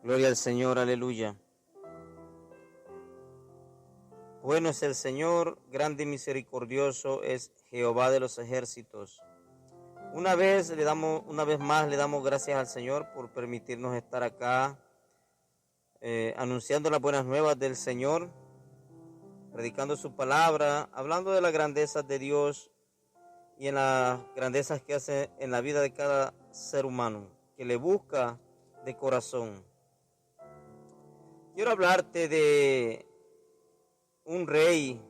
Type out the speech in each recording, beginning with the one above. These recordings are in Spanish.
Gloria al Señor, aleluya. Bueno es el Señor, grande y misericordioso es Jehová de los ejércitos. Una vez más le damos gracias al Señor por permitirnos estar acá anunciando las buenas nuevas del Señor, predicando su palabra, hablando de las grandezas de Dios y en las grandezas que hace en la vida de cada ser humano que le busca de corazón. Quiero hablarte de un rey,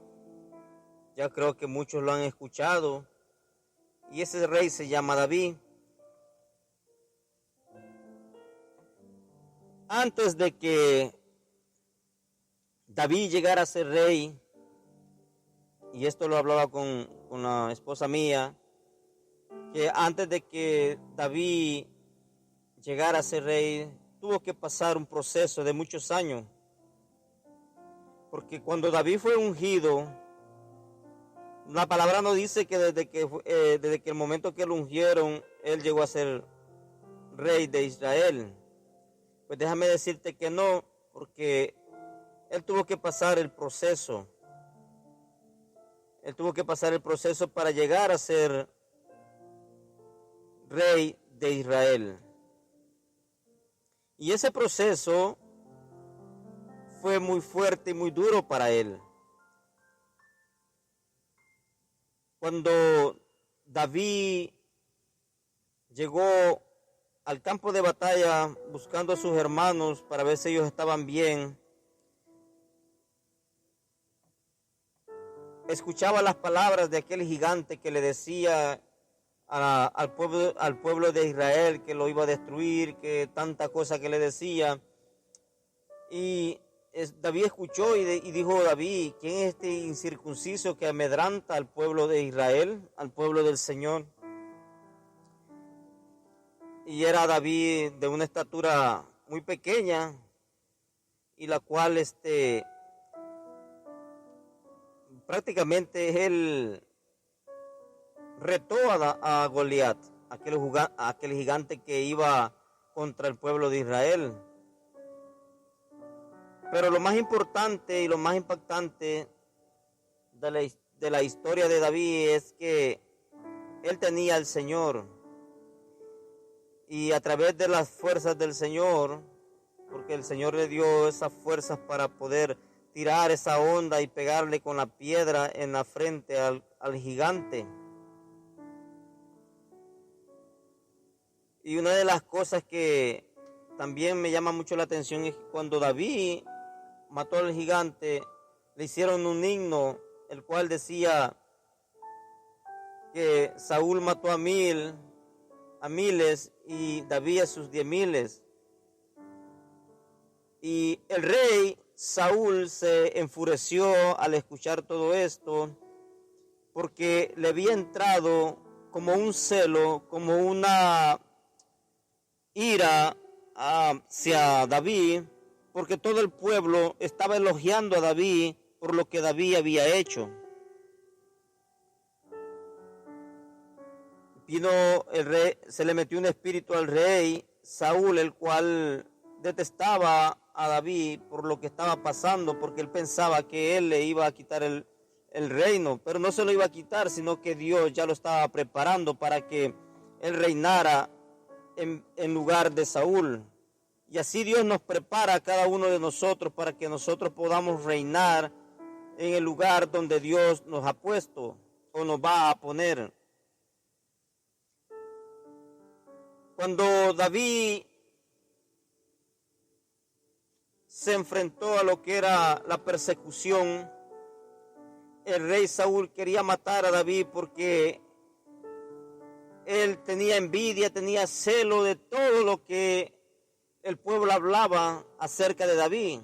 ya creo que muchos lo han escuchado, y ese rey se llama David. Antes de que David llegara a ser rey, y esto lo hablaba con la esposa mía, que antes de que David llegara a ser rey, tuvo que pasar un proceso de muchos años. Porque cuando David fue ungido, la palabra nos dice que desde que el momento que lo ungieron, él llegó a ser rey de Israel. Pues déjame decirte que no, porque él tuvo que pasar el proceso. Él tuvo que pasar el proceso para llegar a ser rey de Israel. Y ese proceso fue muy fuerte y muy duro para él. Cuando David llegó al campo de batalla buscando a sus hermanos para ver si ellos estaban bien, escuchaba las palabras de aquel gigante que le decía al pueblo de Israel que lo iba a destruir, que tanta cosa que le decía. Y David escuchó y dijo David: ¿quién es este incircunciso que amedranta al pueblo de Israel, al pueblo del Señor? Y era David de una estatura muy pequeña, y la cual prácticamente él retó a Goliat, aquel gigante que iba contra el pueblo de Israel. Pero lo más importante y lo más impactante de la historia de David es que él tenía al Señor, y a través de las fuerzas del Señor, porque el Señor le dio esas fuerzas para poder tirar esa onda y pegarle con la piedra en la frente al gigante. Y una de las cosas que también me llama mucho la atención es que cuando David mató al gigante, le hicieron un himno, el cual decía que Saúl mató a miles y David a sus 10,000. Y el rey Saúl se enfureció al escuchar todo esto, porque le había entrado como un celo, como una ira hacia David, porque todo el pueblo estaba elogiando a David por lo que David había hecho. Vino el rey, se le metió un espíritu al rey Saúl, el cual detestaba a David por lo que estaba pasando, porque él pensaba que él le iba a quitar el reino, pero no se lo iba a quitar, sino que Dios ya lo estaba preparando para que él reinara en lugar de Saúl. Y así Dios nos prepara a cada uno de nosotros para que nosotros podamos reinar en el lugar donde Dios nos ha puesto o nos va a poner. Cuando David se enfrentó a lo que era la persecución, el rey Saúl quería matar a David porque él tenía envidia, tenía celo de todo lo que el pueblo hablaba acerca de David.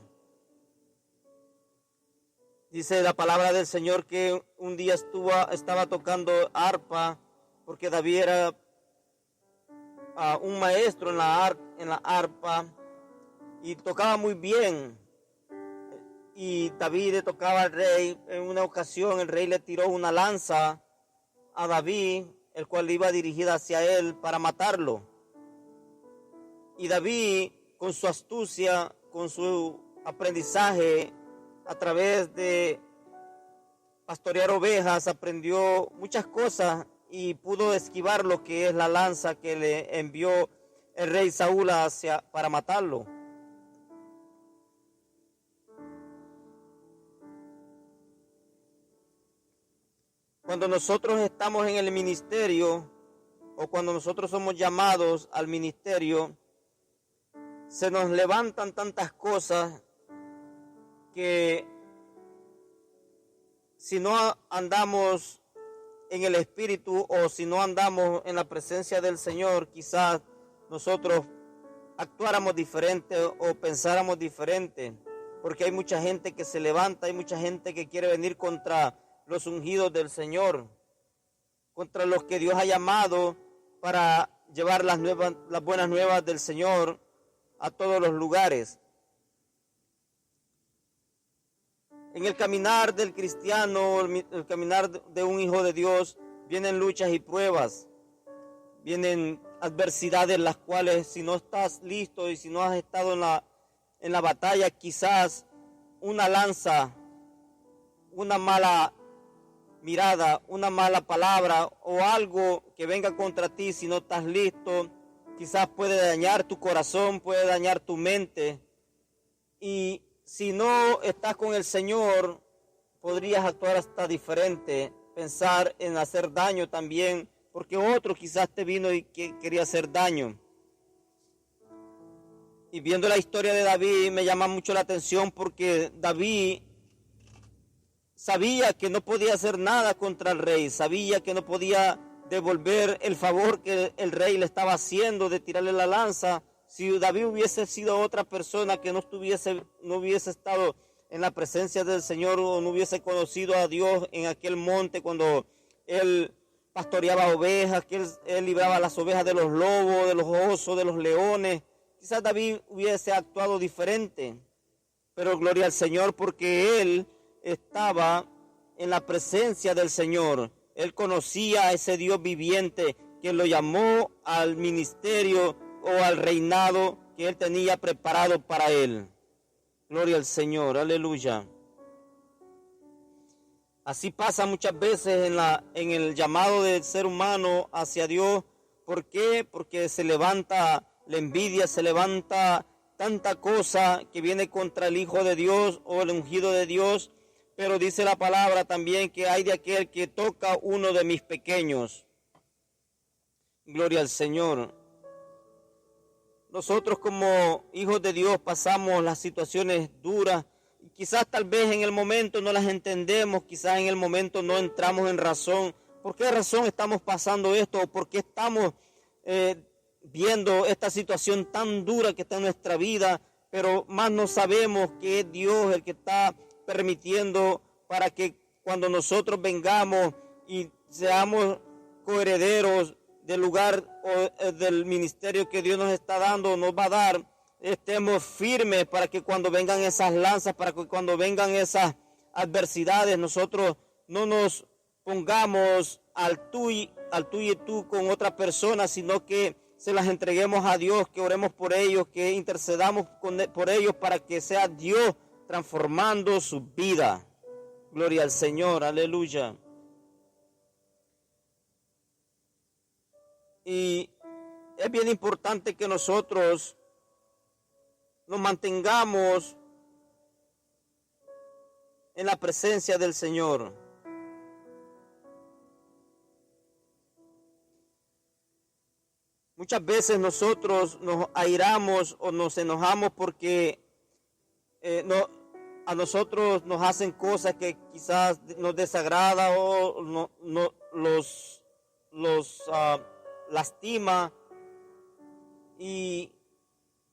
Dice la palabra del Señor que un día estaba tocando arpa, porque David era un maestro en la arpa y tocaba muy bien. Y David le tocaba al rey. En una ocasión el rey le tiró una lanza a David, el cual iba dirigida hacia él para matarlo. Y David con su astucia, con su aprendizaje, a través de pastorear ovejas, aprendió muchas cosas y pudo esquivar lo que es la lanza que le envió el rey Saúl para matarlo. Cuando nosotros estamos en el ministerio o cuando nosotros somos llamados al ministerio, se nos levantan tantas cosas que si no andamos en el Espíritu o si no andamos en la presencia del Señor, quizás nosotros actuáramos diferente o pensáramos diferente, porque hay mucha gente que se levanta, hay mucha gente que quiere venir contra los ungidos del Señor, contra los que Dios ha llamado para llevar las buenas nuevas del Señor a todos los lugares. En el caminar del cristiano, el caminar de un hijo de Dios, vienen luchas y pruebas, vienen adversidades las cuales si no estás listo y si no has estado en la batalla, quizás una lanza, una mala mirada, una mala palabra o algo que venga contra ti si no estás listo, quizás puede dañar tu corazón, puede dañar tu mente. Y si no estás con el Señor, podrías actuar hasta diferente, pensar en hacer daño también, porque otro quizás te vino y quería hacer daño. Y viendo la historia de David me llama mucho la atención porque David sabía que no podía hacer nada contra el rey, sabía que no podía devolver el favor que el rey le estaba haciendo de tirarle la lanza. Si David hubiese sido otra persona que no hubiese estado en la presencia del Señor o no hubiese conocido a Dios en aquel monte cuando él pastoreaba ovejas, que él libraba las ovejas de los lobos, de los osos, de los leones, quizás David hubiese actuado diferente. Pero gloria al Señor porque él estaba en la presencia del Señor. Él conocía a ese Dios viviente que lo llamó al ministerio o al reinado que él tenía preparado para él. Gloria al Señor, aleluya. Así pasa muchas veces en el llamado del ser humano hacia Dios. ¿Por qué? Porque se levanta la envidia, se levanta tanta cosa que viene contra el Hijo de Dios o el ungido de Dios. Pero dice la palabra también que hay de aquel que toca uno de mis pequeños. Gloria al Señor. Nosotros como hijos de Dios pasamos las situaciones duras. Quizás tal vez en el momento no las entendemos, quizás en el momento no entramos en razón. ¿Por qué razón estamos pasando esto? ¿O por qué estamos viendo esta situación tan dura que está en nuestra vida? Pero más no sabemos que es Dios el que está permitiendo para que cuando nosotros vengamos y seamos coherederos del lugar o del ministerio que Dios nos está dando, nos va a dar, estemos firmes para que cuando vengan esas lanzas, para que cuando vengan esas adversidades, nosotros no nos pongamos al tú y tú con otra persona, sino que se las entreguemos a Dios, que oremos por ellos, que intercedamos por ellos para que sea Dios transformando su vida. Gloria al Señor, aleluya. Y es bien importante que nosotros nos mantengamos en la presencia del Señor. Muchas veces nosotros nos airamos o nos enojamos porque a nosotros nos hacen cosas que quizás nos desagrada o los lastima y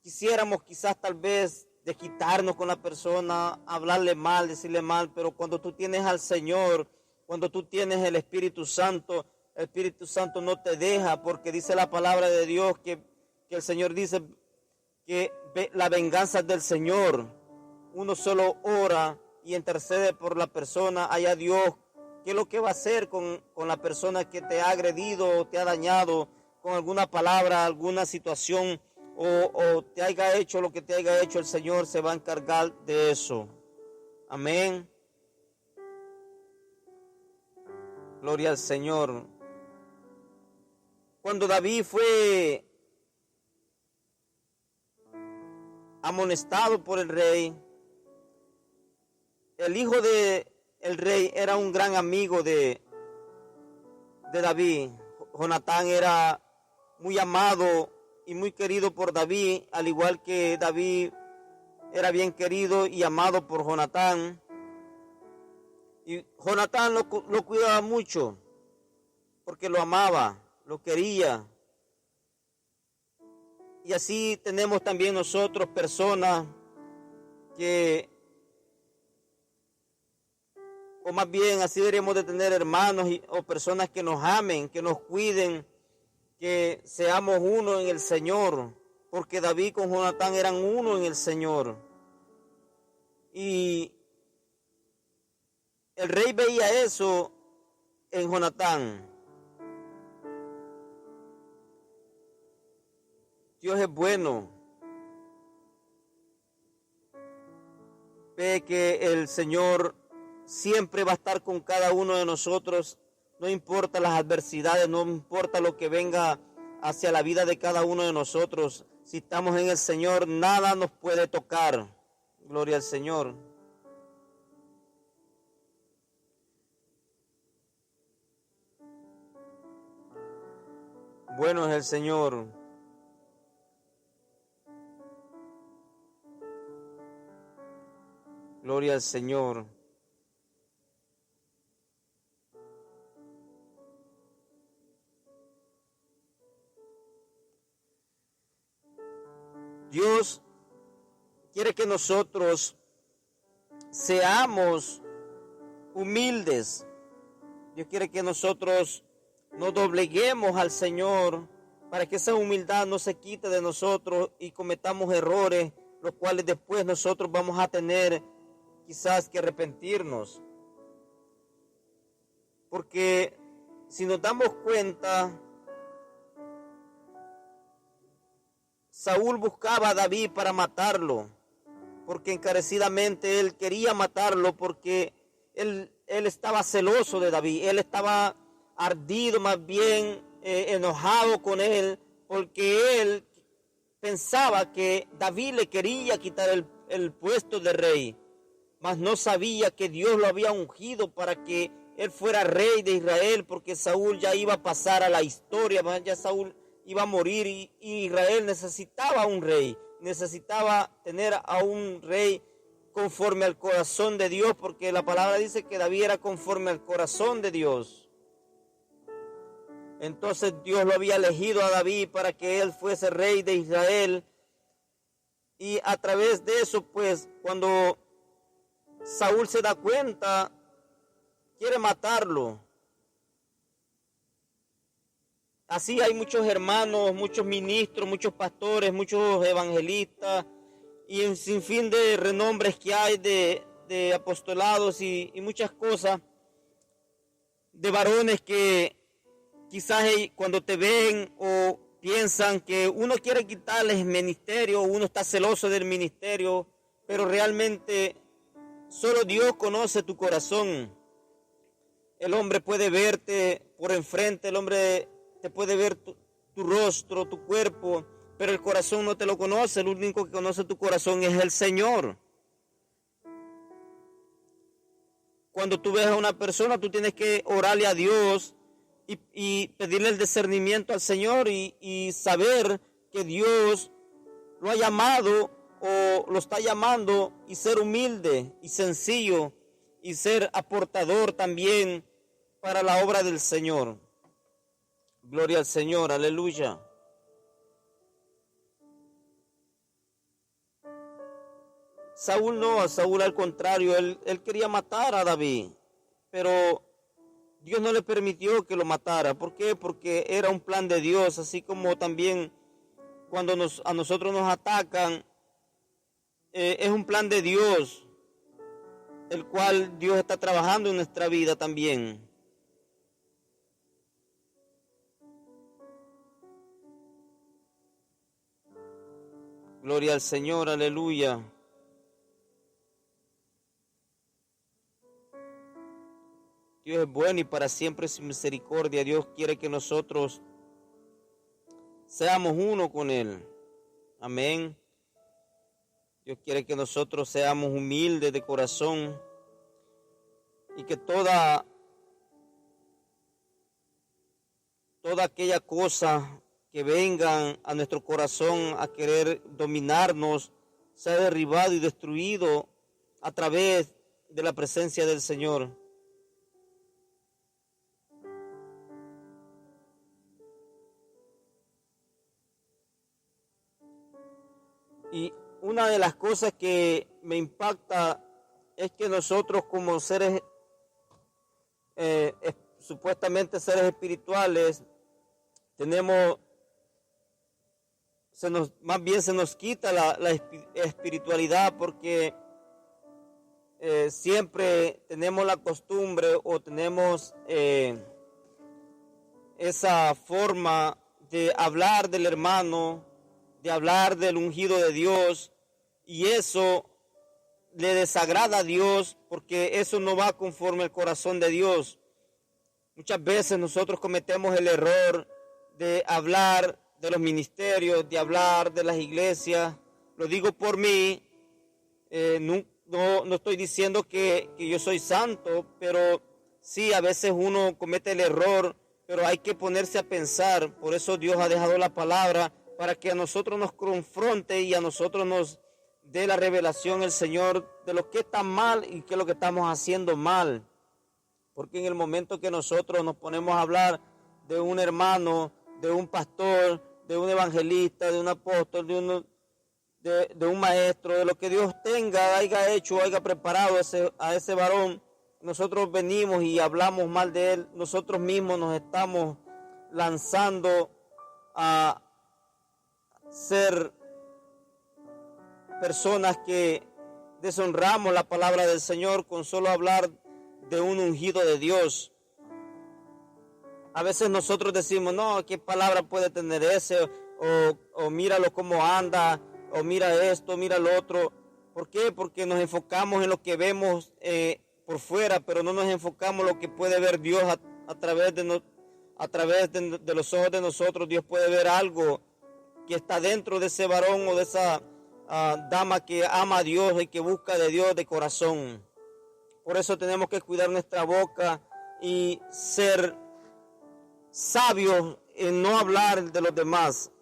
quisiéramos quizás tal vez desquitarnos con la persona, hablarle mal, decirle mal, pero cuando tú tienes al Señor, cuando tú tienes el Espíritu Santo no te deja, porque dice la palabra de Dios que el Señor dice que la venganza es del Señor. Uno solo ora y intercede por la persona, allá Dios, ¿qué es lo que va a hacer con la persona que te ha agredido o te ha dañado con alguna palabra, alguna situación o te haya hecho lo que te haya hecho, el Señor se va a encargar de eso. Amén. Gloria al Señor. Cuando David fue amonestado por el rey, el hijo del rey era un gran amigo de David. Jonatán era muy amado y muy querido por David, al igual que David era bien querido y amado por Jonatán. Y Jonatán lo cuidaba mucho porque lo amaba, lo quería. Y así tenemos también nosotros personas que, o más bien así deberíamos de tener hermanos o personas que nos amen, que nos cuiden, que seamos uno en el Señor, porque David con Jonatán eran uno en el Señor. Y el rey veía eso en Jonatán. Dios es bueno. Ve que el Señor siempre va a estar con cada uno de nosotros, no importa las adversidades, no importa lo que venga hacia la vida de cada uno de nosotros. Si estamos en el Señor, nada nos puede tocar. Gloria al Señor. Bueno es el Señor. Gloria al Señor. Dios quiere que nosotros seamos humildes. Dios quiere que nosotros nos dobleguemos al Señor para que esa humildad no se quite de nosotros y cometamos errores, los cuales después nosotros vamos a tener quizás que arrepentirnos. Porque si nos damos cuenta, Saúl buscaba a David para matarlo, porque encarecidamente él quería matarlo, porque él estaba celoso de David, él estaba ardido, más bien enojado con él, porque él pensaba que David le quería quitar el puesto de rey, mas no sabía que Dios lo había ungido para que él fuera rey de Israel, porque Saúl ya iba a pasar a la historia, ya Saúl iba a morir y Israel necesitaba un rey, necesitaba tener a un rey conforme al corazón de Dios, porque la palabra dice que David era conforme al corazón de Dios. Entonces Dios lo había elegido a David para que él fuese rey de Israel, y a través de eso, pues, cuando Saúl se da cuenta, quiere matarlo. Así hay muchos hermanos, muchos ministros, muchos pastores, muchos evangelistas y un sinfín de renombres que hay de apostolados y muchas cosas, de varones que quizás cuando te ven o piensan que uno quiere quitarles el ministerio, uno está celoso del ministerio, pero realmente solo Dios conoce tu corazón. El hombre puede verte por enfrente, el hombre te puede ver tu rostro, tu cuerpo, pero el corazón no te lo conoce. El único que conoce tu corazón es el Señor. Cuando tú ves a una persona, tú tienes que orarle a Dios y pedirle el discernimiento al Señor y saber que Dios lo ha llamado o lo está llamando, y ser humilde y sencillo y ser aportador también para la obra del Señor. Gloria al Señor, aleluya. Saúl no, Saúl al contrario, él quería matar a David, pero Dios no le permitió que lo matara. ¿Por qué? Porque era un plan de Dios, así como también cuando a nosotros nos atacan, es un plan de Dios, el cual Dios está trabajando en nuestra vida también. Gloria al Señor, aleluya. Dios es bueno y para siempre es su misericordia. Dios quiere que nosotros seamos uno con Él. Amén. Dios quiere que nosotros seamos humildes de corazón y que toda aquella cosa que vengan a nuestro corazón a querer dominarnos sea derribado y destruido a través de la presencia del Señor. Y una de las cosas que me impacta es que nosotros como seres, supuestamente seres espirituales, más bien se nos quita la espiritualidad porque siempre tenemos la costumbre o tenemos esa forma de hablar del hermano, de hablar del ungido de Dios, y eso le desagrada a Dios porque eso no va conforme al corazón de Dios. Muchas veces nosotros cometemos el error de hablar de los ministerios, de hablar de las iglesias. Lo digo por mí, no estoy diciendo que yo soy santo, pero sí, a veces uno comete el error, pero hay que ponerse a pensar. Por eso Dios ha dejado la palabra, para que a nosotros nos confronte y a nosotros nos dé la revelación el Señor de lo que está mal y qué es lo que estamos haciendo mal. Porque en el momento que nosotros nos ponemos a hablar de un hermano, de un pastor, de un evangelista, de un apóstol, de un maestro, de lo que Dios haya hecho, haya preparado a ese varón, nosotros venimos y hablamos mal de él, nosotros mismos nos estamos lanzando a ser personas que deshonramos la palabra del Señor con solo hablar de un ungido de Dios. A veces nosotros decimos, no, ¿qué palabra puede tener ese? O míralo cómo anda, o mira esto, mira lo otro. ¿Por qué? Porque nos enfocamos en lo que vemos por fuera, pero no nos enfocamos en lo que puede ver Dios a través de los ojos de nosotros. Dios puede ver algo que está dentro de ese varón o de esa dama que ama a Dios y que busca de Dios de corazón. Por eso tenemos que cuidar nuestra boca y ser sabios en no hablar de los demás.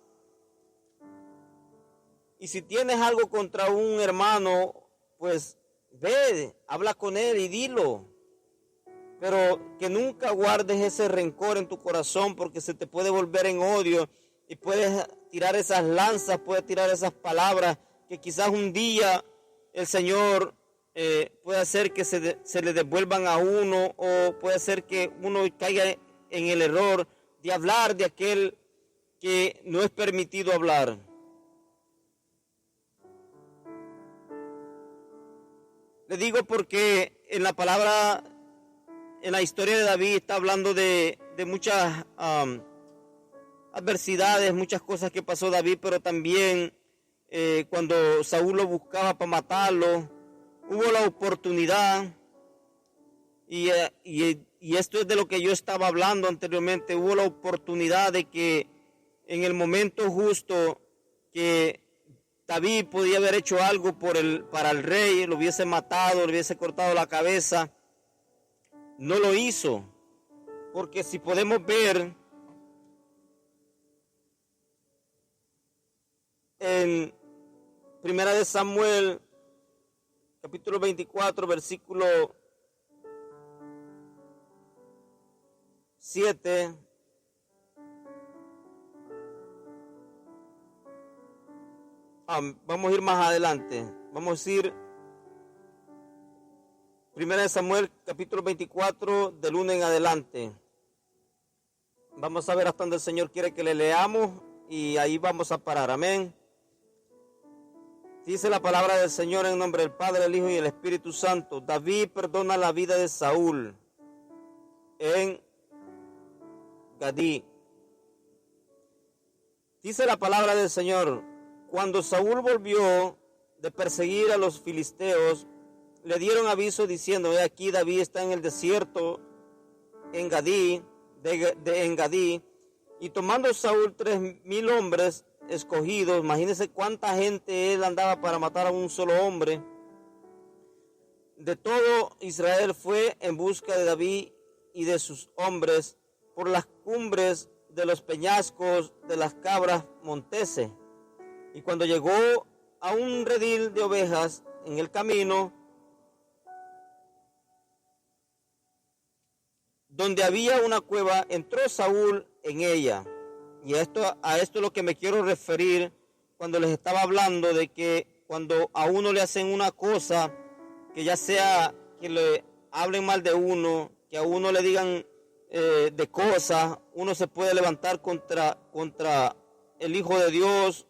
Y si tienes algo contra un hermano, pues ve, habla con él y dilo. Pero que nunca guardes ese rencor en tu corazón, porque se te puede volver en odio y puedes tirar esas lanzas, puedes tirar esas palabras que quizás un día el Señor puede hacer que se le devuelvan a uno, o puede hacer que uno caiga en el error de hablar de aquel que no es permitido hablar. Le digo porque en la palabra, en la historia de David está hablando de muchas adversidades, muchas cosas que pasó David, pero también cuando Saúl lo buscaba para matarlo, hubo la oportunidad, y esto es de lo que yo estaba hablando anteriormente, hubo la oportunidad de que en el momento justo que David podía haber hecho algo para el rey, lo hubiese matado, le hubiese cortado la cabeza, no lo hizo, porque si podemos ver en Primera de Samuel, capítulo 24, versículo 7, vamos a ir más adelante, vamos a ir Primera de Samuel, capítulo 24, del 1 en adelante. Vamos a ver hasta donde el Señor quiere que le leamos y ahí vamos a parar, amén. Dice la palabra del Señor en nombre del Padre, el Hijo y el Espíritu Santo. David perdona la vida de Saúl en Gadí. Dice la palabra del Señor: Cuando Saúl volvió de perseguir a los filisteos, le dieron aviso diciendo: he aquí David está en el desierto en Gadí, en Gadí. Y tomando Saúl 3,000 hombres escogidos, imagínense cuánta gente él andaba para matar a un solo hombre, de todo Israel fue en busca de David y de sus hombres por las cumbres de los peñascos de las cabras monteses. Y cuando llegó a un redil de ovejas en el camino, donde había una cueva, entró Saúl en ella. Y a esto es lo que me quiero referir cuando les estaba hablando de que cuando a uno le hacen una cosa, que ya sea que le hablen mal de uno, que a uno le digan de cosas, uno se puede levantar contra el Hijo de Dios,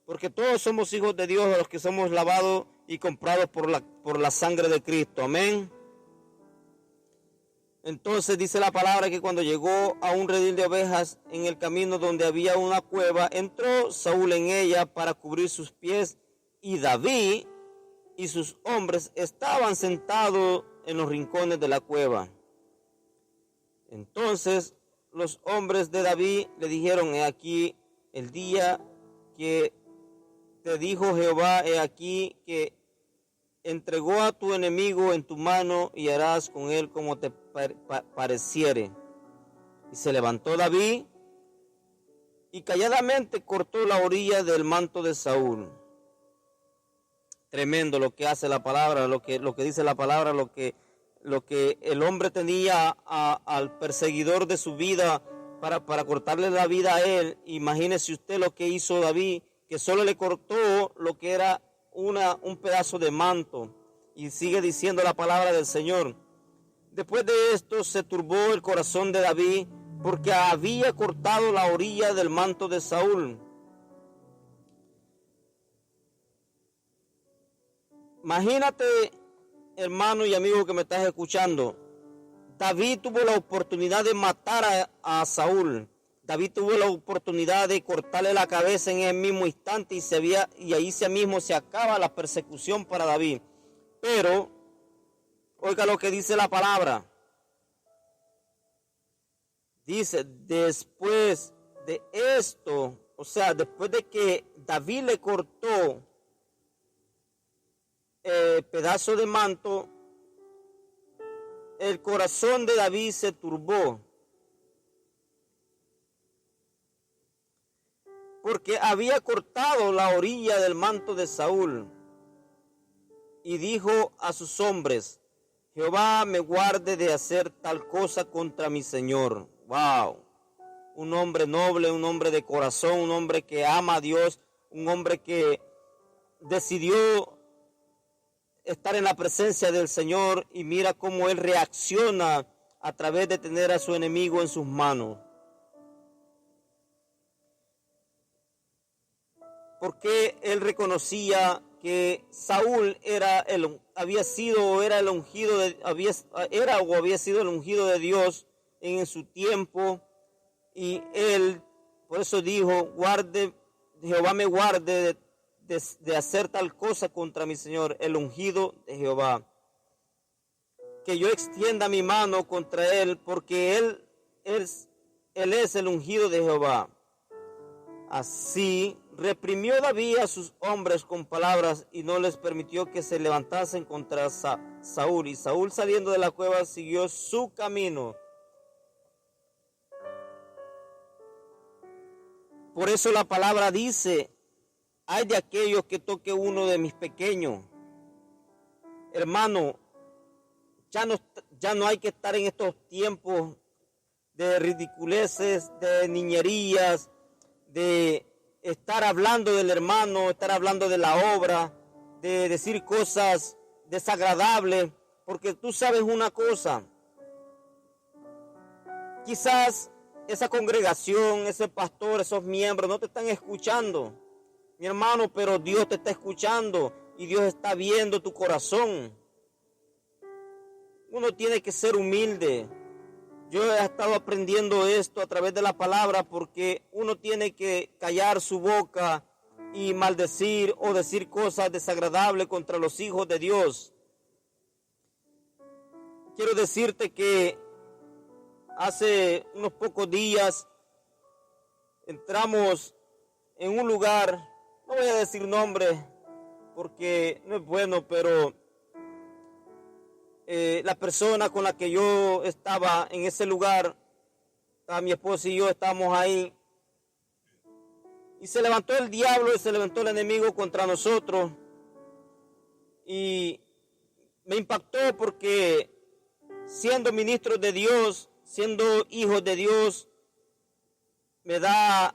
porque todos somos hijos de Dios, los que somos lavados y comprados por la sangre de Cristo. Amén. Entonces dice la palabra que cuando llegó a un redil de ovejas en el camino donde había una cueva, entró Saúl en ella para cubrir sus pies, y David y sus hombres estaban sentados en los rincones de la cueva. Entonces los hombres de David le dijeron: he aquí el día que te dijo Jehová, he aquí que entregó a tu enemigo en tu mano y harás con él como te pareciere. Y se levantó David y calladamente cortó la orilla del manto de Saúl. Tremendo lo que hace la palabra, lo que dice la palabra, lo que el hombre tenía al perseguidor de su vida para cortarle la vida a él. Imagínese usted lo que hizo David, que solo le cortó lo que era un pedazo de manto. Y sigue diciendo la palabra del Señor: después de esto se turbó el corazón de David, porque había cortado la orilla del manto de Saúl. Imagínate, hermano y amigo que me estás escuchando, David tuvo la oportunidad de matar a Saúl. David tuvo la oportunidad de cortarle la cabeza en el mismo instante y ahí mismo se acaba la persecución para David. Pero, oiga lo que dice la palabra. Dice: después de esto, o sea, después de que David le cortó pedazo de manto, el corazón de David se turbó, porque había cortado la orilla del manto de Saúl. Y dijo a sus hombres: Jehová me guarde de hacer tal cosa contra mi Señor. Wow. Un hombre noble, un hombre de corazón, un hombre que ama a Dios, un hombre que decidió estar en la presencia del Señor, y mira cómo él reacciona a través de tener a su enemigo en sus manos. Porque él reconocía que Saúl había sido el ungido de Dios en su tiempo, y él por eso dijo: Jehová me guarde de hacer tal cosa contra mi Señor, el ungido de Jehová, que yo extienda mi mano contra él, porque él es el ungido de Jehová. Así reprimió David a sus hombres con palabras y no les permitió que se levantasen contra Saúl. Y Saúl, saliendo de la cueva, siguió su camino. Por eso la palabra dice: ay de aquellos que toque uno de mis pequeños. Hermano, ya no hay que estar en estos tiempos de ridiculeces, de niñerías, de estar hablando del hermano, estar hablando de la obra, de decir cosas desagradables, porque tú sabes una cosa: quizás esa congregación, ese pastor, esos miembros no te están escuchando, mi hermano, pero Dios te está escuchando y Dios está viendo tu corazón. Uno tiene que ser humilde. Yo he estado aprendiendo esto a través de la palabra, porque uno tiene que callar su boca y maldecir o decir cosas desagradables contra los hijos de Dios. Quiero decirte que hace unos pocos días entramos en un lugar, no voy a decir nombre porque no es bueno, pero la persona con la que yo estaba en ese lugar, mi esposa y yo estábamos ahí, y se levantó el diablo y se levantó el enemigo contra nosotros, y me impactó porque siendo ministros de Dios, siendo hijos de Dios, me da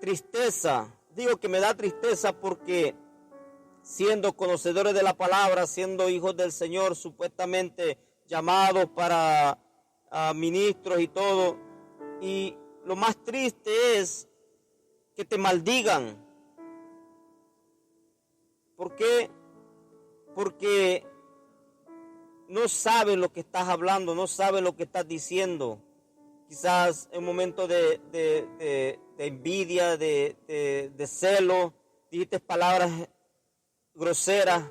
tristeza. Digo que me da tristeza porque siendo conocedores de la palabra, siendo hijos del Señor, supuestamente llamados para ministros y todo, y lo más triste es que te maldigan. ¿Por qué? Porque no sabes lo que estás hablando, no sabes lo que estás diciendo. Quizás en un momento de envidia, de celo, dijiste palabras groseras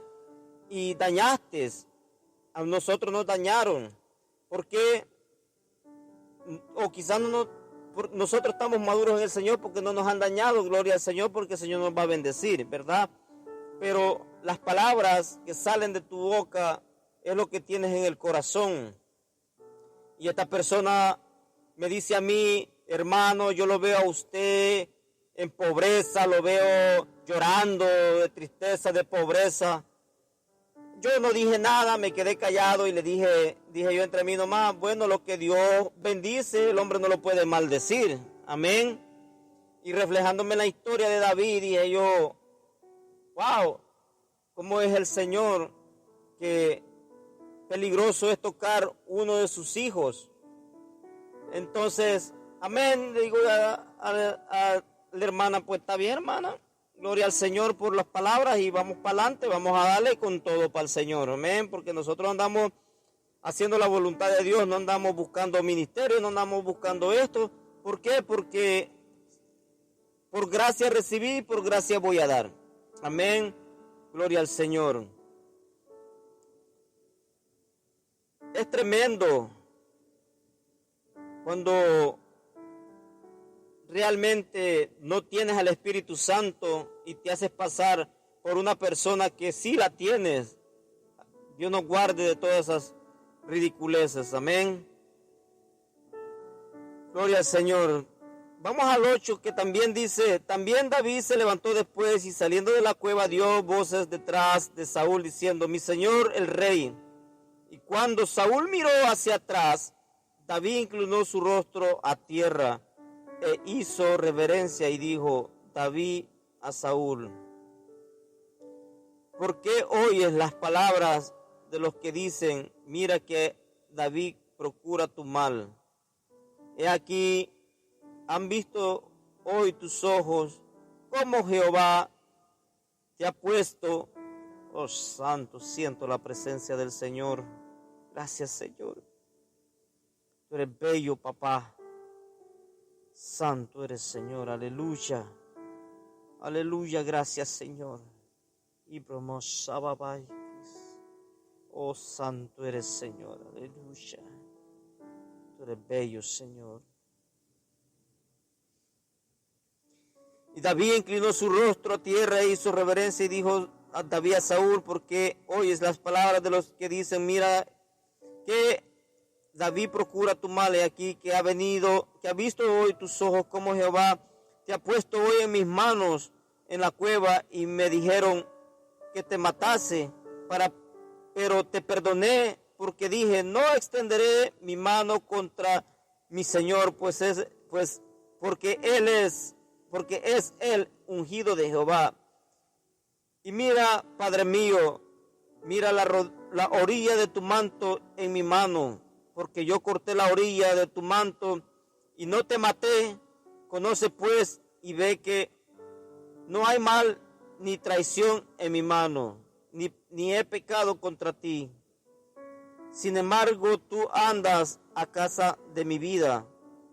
y dañaste. A nosotros nos dañaron. ¿Por qué? O quizás nosotros estamos maduros en el Señor porque no nos han dañado, gloria al Señor, porque el Señor nos va a bendecir, ¿verdad? Pero las palabras que salen de tu boca es lo que tienes en el corazón. Y esta persona me dice a mí, hermano, yo lo veo a usted en pobreza, lo veo llorando de tristeza, de pobreza. Yo no dije nada, me quedé callado y le dije yo entre mí nomás, bueno, lo que Dios bendice, el hombre no lo puede maldecir. Amén. Y reflejándome la historia de David, dije yo, wow, cómo es el Señor, que peligroso es tocar uno de sus hijos. Entonces, amén, le digo a la hermana, pues está bien, hermana, gloria al Señor por las palabras y vamos para adelante, vamos a darle con todo para el Señor, amén, porque nosotros andamos haciendo la voluntad de Dios, no andamos buscando ministerio, no andamos buscando esto. ¿Por qué? Porque por gracia recibí, por gracia voy a dar, amén, gloria al Señor. Es tremendo cuando realmente no tienes al Espíritu Santo y te haces pasar por una persona que sí la tienes. Dios nos guarde de todas esas ridiculeces. Amén. Gloria al Señor. Vamos al 8, que también dice, también David se levantó después y saliendo de la cueva dio voces detrás de Saúl diciendo, mi señor el rey. Y cuando Saúl miró hacia atrás, David inclinó su rostro a tierra e hizo reverencia y dijo, David a Saúl, ¿por qué oyes las palabras de los que dicen, mira que David procura tu mal? He aquí, han visto hoy tus ojos cómo Jehová te ha puesto. Oh santo, siento la presencia del Señor. Gracias, Señor. Tú eres bello, papá. Santo eres, Señor. Aleluya. Aleluya, gracias, Señor. Y promosababai. Oh, santo eres, Señor. Aleluya. Tú eres bello, Señor. Y David inclinó su rostro a tierra e hizo reverencia y dijo a David a Saúl, porque oyes las palabras de los que dicen, mira que David procura tu mal, y aquí que ha venido, que ha visto hoy tus ojos como Jehová te ha puesto hoy en mis manos en la cueva y me dijeron que te matase, pero te perdoné porque dije, no extenderé mi mano contra mi Señor, porque es el ungido de Jehová. Y mira, Padre mío, mira la orilla de tu manto en mi mano, porque yo corté la orilla de tu manto y no te maté. Conoce pues y ve que no hay mal ni traición en mi mano, ni he pecado contra ti. Sin embargo, tú andas a casa de mi vida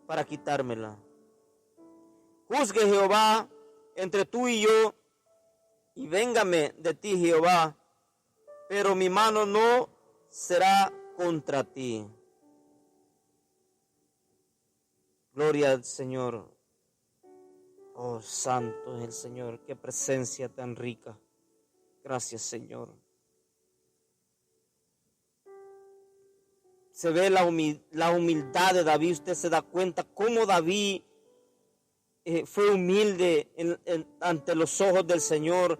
para quitármela. Juzgue Jehová entre tú y yo, y véngame de ti, Jehová, pero mi mano no será contra ti. Gloria al Señor. Oh, santo es el Señor, qué presencia tan rica. Gracias, Señor. Se ve la humildad de David. Usted se da cuenta cómo David fue humilde ante los ojos del Señor,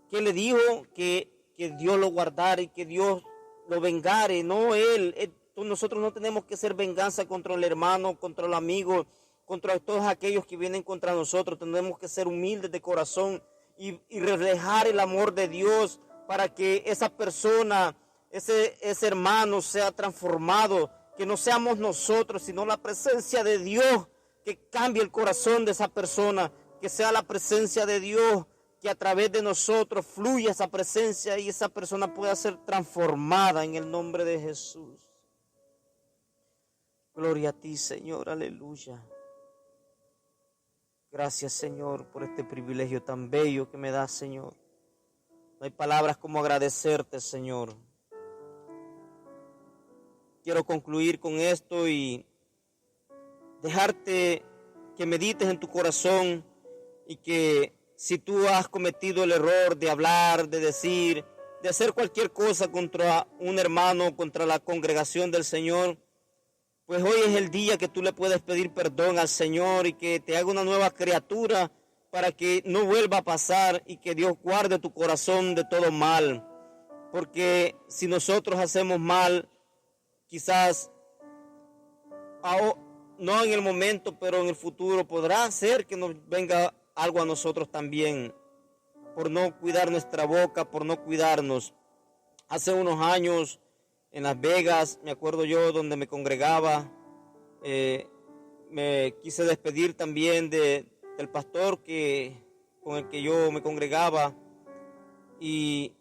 que le dijo que Dios lo guardara y que Dios lo vengare, no él. Nosotros no tenemos que hacer venganza contra el hermano, contra el amigo, contra todos aquellos que vienen contra nosotros. Tenemos que ser humildes de corazón y reflejar el amor de Dios para que esa persona, ese hermano sea transformado, que no seamos nosotros, sino la presencia de Dios que cambie el corazón de esa persona, que sea la presencia de Dios, que a través de nosotros fluya esa presencia y esa persona pueda ser transformada en el nombre de Jesús. Gloria a ti, Señor, aleluya. Gracias, Señor, por este privilegio tan bello que me das, Señor. No hay palabras como agradecerte, Señor. Quiero concluir con esto y dejarte que medites en tu corazón y que si tú has cometido el error de hablar, de decir, de hacer cualquier cosa contra un hermano, contra la congregación del Señor, pues hoy es el día que tú le puedes pedir perdón al Señor y que te haga una nueva criatura para que no vuelva a pasar y que Dios guarde tu corazón de todo mal. Porque si nosotros hacemos mal, quizás no en el momento, pero en el futuro podrá ser que nos venga algo a nosotros también, por no cuidar nuestra boca, por no cuidarnos. Hace unos años en Las Vegas, me acuerdo yo donde me congregaba, me quise despedir también del pastor con el que yo me congregaba, y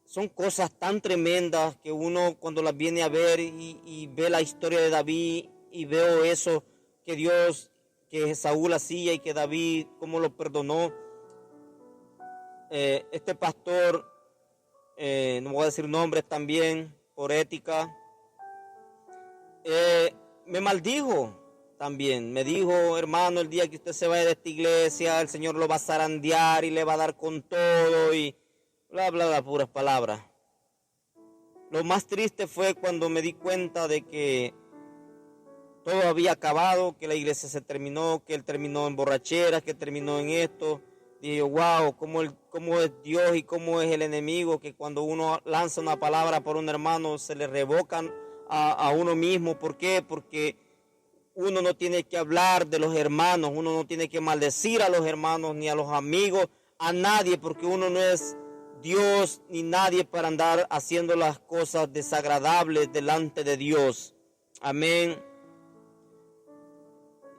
son cosas tan tremendas que uno cuando las viene a ver y ve la historia de David y veo eso que Dios, que Saúl hacía y que David cómo lo perdonó. Este pastor, no voy a decir nombres también por ética, me maldijo también. Me dijo: hermano, el día que usted se vaya de esta iglesia, el Señor lo va a zarandear y le va a dar con todo y bla, bla, bla, puras palabras. Lo más triste fue cuando me di cuenta de que todo había acabado, que la iglesia se terminó, que él terminó en borracheras, que terminó en esto. Dije yo: wow, cómo es Dios y cómo es el enemigo, que cuando uno lanza una palabra por un hermano se le revocan a uno mismo. ¿Por qué? Porque uno no tiene que hablar de los hermanos, uno no tiene que maldecir a los hermanos ni a los amigos, a nadie, porque uno no es Dios ni nadie para andar haciendo las cosas desagradables delante de Dios. Amén.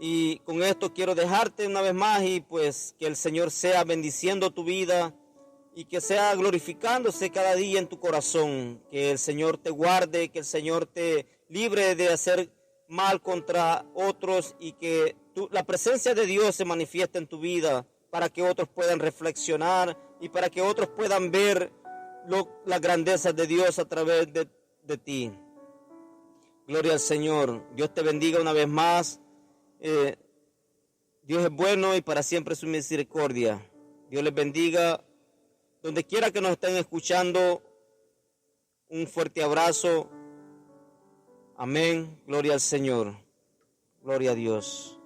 Y con esto quiero dejarte una vez más y pues que el Señor sea bendiciendo tu vida y que sea glorificándose cada día en tu corazón. Que el Señor te guarde, que el Señor te libre de hacer mal contra otros y que la presencia de Dios se manifieste en tu vida para que otros puedan reflexionar y para que otros puedan ver las grandezas de Dios a través de ti. Gloria al Señor. Dios te bendiga una vez más. Dios es bueno y para siempre su misericordia. Dios les bendiga. Donde quiera que nos estén escuchando, un fuerte abrazo. Amén. Gloria al Señor. Gloria a Dios.